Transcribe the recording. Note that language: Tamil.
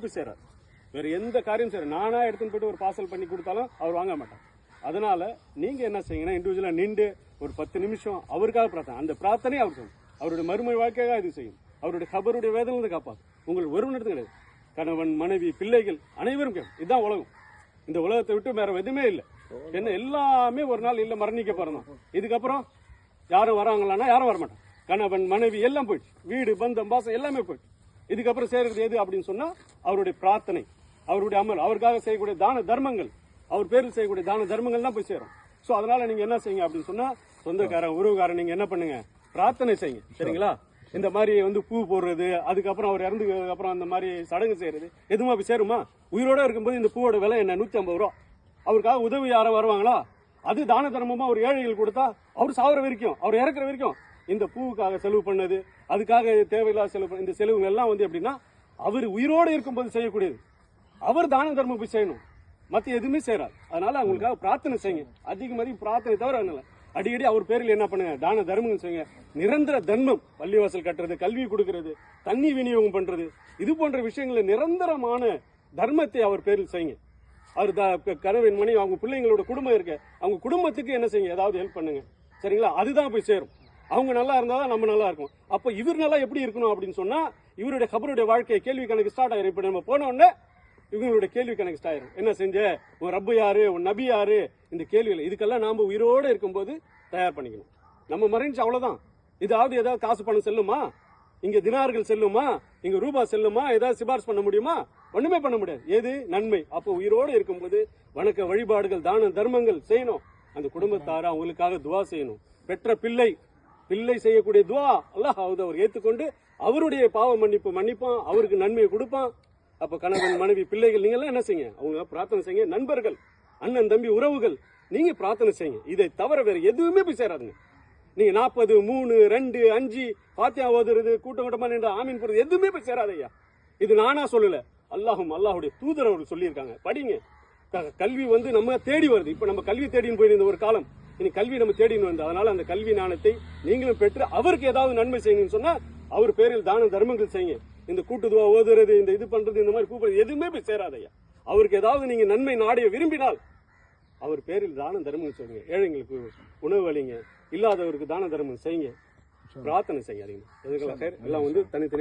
போய் சேராது. வேற எந்த காரியம் செய்யற நானா எடுத்துன்னு போயிட்டு ஒரு பார்சல் பண்ணி கொடுத்தாலும் அவர் வாங்க மாட்டார். அதனால நீங்க என்ன செய்யுங்கன்னா இண்டிவிஜுவலா நின்று ஒரு 10 நிமிஷம் அவருக்காக பிரார்த்தனை, அந்த பிரார்த்தனையை அவர் செய்யும். அவருடைய மறுமை வாழ்க்கையாக இது செய்யும். அவருடைய கபருடைய வேதனை காப்பாது. உங்களுக்கு ஒரு இடத்து கிடையாது. கணவன், மனைவி, பிள்ளைகள் அனைவரும் கேட்கும். இதுதான் உலகம். இந்த உலகத்தை விட்டு வேற எதுவுமே இல்லை. என்ன எல்லாமே ஒரு நாள் இல்ல மரணிக்க போறோம். இதுக்கப்புறம் யாரும் வராங்களான்னா யாரும் வரமாட்டாங்க. கணவன், மனைவி எல்லாம் போயிடுச்சு. வீடு, பந்தம், பாசம் எல்லாமே போயிடுச்சு. இதுக்கப்புறம் சேர்றது எது அப்படின்னு சொன்னா அவருடைய பிரார்த்தனை, அவருடைய அமல், அவருக்காக செய்யக்கூடிய தான தர்மங்கள், அவர் பேரில் செய்யக்கூடிய தான தர்மங்கள் தான் போய் சேரும். சோ அதனால நீங்க என்ன செய்யுங்க அப்படின்னு சொன்னா சொந்தக்காரன், உறவுக்காரன் நீங்க என்ன பண்ணுங்க, பிரார்த்தனை செய்யுங்க. சரிங்களா? இந்த மாதிரி பூ போடுறது, அதுக்கப்புறம் அவர் இறந்துக்கு அப்புறம் அந்த மாதிரி சடங்கு செய்யறது எதுவுமா போய் சேருமா? உயிரோட இருக்கும்போது இந்த பூவோட விலை என்ன 150 ரூபா. அவருக்காக உதவி யாரும் வருவாங்களா? அது தான தர்மமா ஒரு ஏழைகள் கொடுத்தா அவர் சாவர வரைக்கும், அவர் இறக்குற வரைக்கும் இந்த பூவுக்காக செலவு பண்ணது, அதுக்காக தேவையில்லாத செலவு, இந்த செலவுகள் எல்லாம் எப்படின்னா அவர் உயிரோடு இருக்கும்போது செய்யக்கூடியது. அவர் தான தர்மம் போய் செய்யணும், மற்ற எதுவுமே செய்யறாரு. அதனால அவங்களுக்காக பிரார்த்தனை செய்யுங்க. அதிகமாக பிரார்த்தனை தவிர அடிக்கடி அவர் பேரில் என்ன பண்ணுங்க, தான தர்மங்கள் செய்யுங்க. நிரந்தர தர்மம், பள்ளிவாசல் கட்டுறது, கல்வி கொடுக்கறது, தண்ணி விநியோகம் பண்றது, இது போன்ற விஷயங்களை நிரந்தரமான தர்மத்தை அவர் பேரில் செய்யுங்க. அவர் கணவன், மனைவி, அவங்க பிள்ளைங்களோட குடும்பம் இருக்க, அவங்க குடும்பத்துக்கு என்ன செய்யுங்க, ஏதாவது ஹெல்ப் பண்ணுங்க. சரிங்களா? அதுதான் போய் சேரும். அவங்க நல்லா இருந்தாதான் நம்ம நல்லா இருக்கும். அப்ப இவர் நல்லா எப்படி இருக்கணும் அப்படின்னு சொன்னா இவருடைய கபருடைய வாழ்க்கையை கேள்வி கணக்கு ஸ்டார்ட் ஆயிரும். இப்ப நம்ம போன உடனே இவங்களுடைய கேள்வி கணக்கு ஸ்டார்ட் ஆயிரும். என்ன செஞ்ச, உன் ரப்பு யாரு, உன் நபி யாரு, இந்த கேள்விகள் இதுக்கெல்லாம் நாம உயிரோடு இருக்கும்போது தயார் பண்ணிக்கணும். நம்ம மறைஞ்சு அவ்வளவுதான். ஏதாவது காசு பணம் செல்லுமா, இங்க தினார்கள் செல்லுமா, இங்க ரூபா செல்லுமா, ஏதாவது சிபாரிசு பண்ண முடியுமா? ஒண்ணுமே பண்ண முடியாது. எது நன்மை? அப்போ உயிரோடு இருக்கும்போது வணக்க வழிபாடுகள், தான தர்மங்கள் செய்யணும். அந்த குடும்பத்தார அவங்களுக்காக துவா செய்யணும். பெற்ற பிள்ளை செய்யக்கூடிய துவா அல்லாஹ் அவர் ஏற்றுக்கொண்டு அவருடைய பாவ மன்னிப்பான், அவருக்கு நன்மையை கொடுப்பான். அப்ப கணவன், மனைவி, பிள்ளைகள் நீங்க எல்லாம் என்ன செய்யுங்க, அவங்க பிரார்த்தனை செய்யுங்க. நண்பர்கள், அண்ணன், தம்பி, உறவுகள், நீங்க பிரார்த்தனை செய்யுங்க. இதை தவிர வேற எதுவுமே போய் சேராதுங்க. நீங்க 40, 3, 2, 5 பாத்தியா ஓதுறது, கூட்டமா நின்று ஆமீன் போறது எதுவுமே போய் சேராது ஐயா. இது நானா சொல்லல, அல்லாஹுடைய தூதர் அவர் சொல்லியிருக்காங்க. படிங்க. கல்வி நம்ம தேடி வருது. இப்ப நம்ம கல்வி தேடின்னு போயிருந்த ஒரு காலம், இனி கல்வி நம்ம தேடின்னு வந்து, அதனால அந்த கல்வி ஞானத்தை நீங்களும் பெற்று அவருக்கு ஏதாவது நன்மை செய்யுங்கன்னு சொன்னா அவர் பேரில் தான தர்மங்கள் செய்யுங்க. இந்த கூட்டுதுவா ஓதுறது, இந்த இது பண்றது, இந்த மாதிரி கூப்பிடுறது எதுவுமே போய் சேராதையா. அவருக்கு ஏதாவது நீங்க நன்மை நாடிய விரும்பினால் அவர் பேரில் தான தர்மங்கள் செய்யுங்க. ஏழைங்களுக்கு உணவு அளிங்க, இல்லாதவருக்கு தான தர்மம் செய்யுங்க, பிரார்த்தனை செய்ய. அதிகமா எல்லாம் தனித்தனி